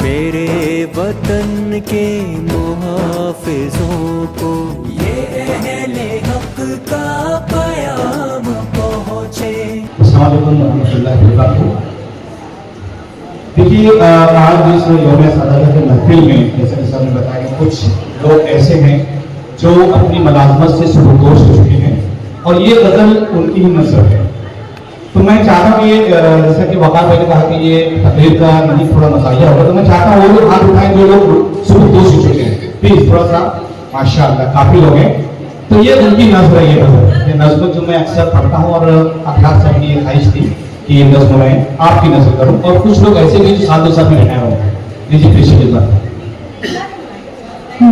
मेरे वतन के मुहाफिजों को ये अहले हक का पयाम पहुँचे। देखिए, आज इस यौम सादात के महफिल में जैसे कि सबने बताया कि कुछ लोग ऐसे हैं जो अपनी मुलाजमत से सुबुदोश हो चुके हैं और ये गजल उनकी ही नज़र है। तो मैं चाहता हूँ ये जैसा कि वकार भाई ने कहा कि ये तकरीर का नहीं थोड़ा मज़ाहिया होगा, तो मैं चाहता हूँ वो लोग हाथ उठाएं जो लोग सुबुदोश हो चुके हैं, प्लीज थोड़ा सा। माशाअल्लाह काफी लोग हैं। तो ये उनकी नज़र है, ये नज़्म जो मैं अक्सर पढ़ता हूँ और अखलाक से अपनी ये ख्वाहिश थी कि ये नज़्म मैं आपकी नजर करूं। और कुछ लोग ऐसे भी साथ दो साथ में रहना हो। लीजिए कृष्ण के साथ।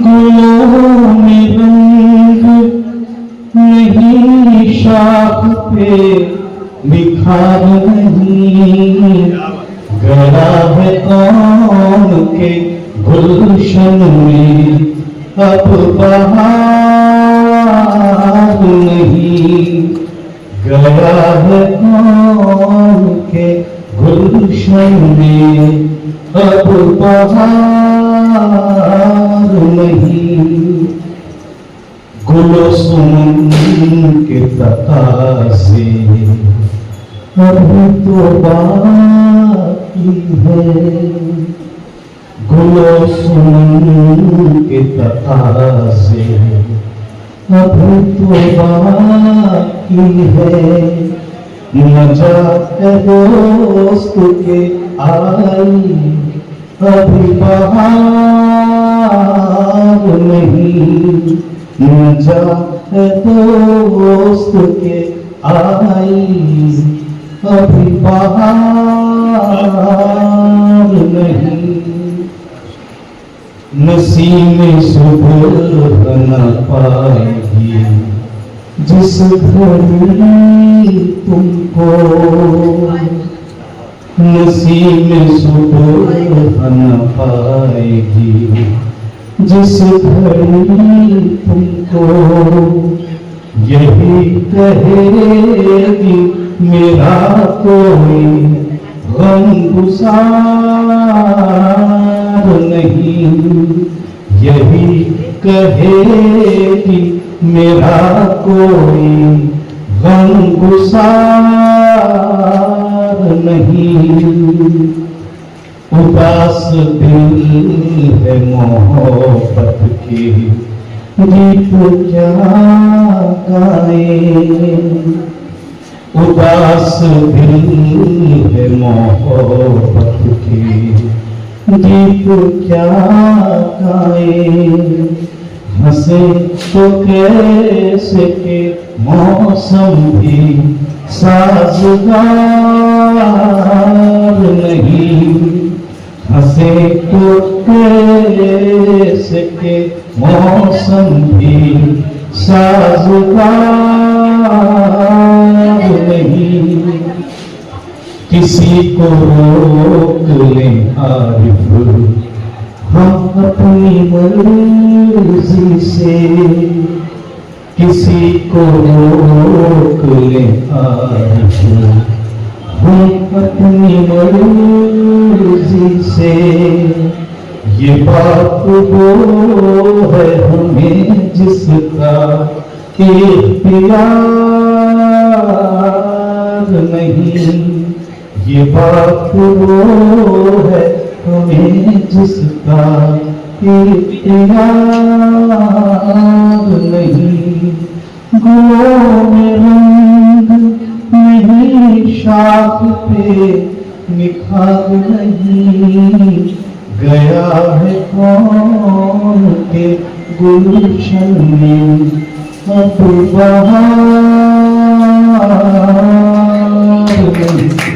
गुलों में रंग नहीं, शाख पे निखार नहीं, गला है कौन के गुलशन में अब बहार नहीं, गया है कौन के गुलशन में अब बहार नहीं, गुलो सुमन के तकाज़े अभी तो बाकी है, गुलो सुमन के तकाज़े अभी तो बाकी है, नजात दोस्त के आई अभी बहार नहीं, नजात दोस्त के आई अभी बहार नहीं, नसीम सुबह न पाएगी जिस घड़ी तुमको, नसीम सुबह न पाएगी जिस घड़ी तुमको, यही कहेगी मेरा कोई गम गुसार नहीं, यही कहेगी मेरा कोई गम गुसार नहीं, उदास दिल है मोहब्बत की गीत क्या गाए, उदास दिल है मोहब्बत की गीत क्या गाए, हंसे तो कैसे के मौसम भी साजगार नहीं, हंसे तो कैसे के मौसम भी साजगार नहीं, किसी को रोक ले आरिफ हम अपनी मर्जी से, किसी को रोक ले आरिफ हम अपनी मर्जी से, ये बात वो है हमें जिसका इख्तियार नहीं, ये बात वो है हमें जिसका इख्तियार नहीं, गुलों में रंग नहीं, शाख पे निखार नहीं, गया है कौन के गुलशन में अब बहार नहीं।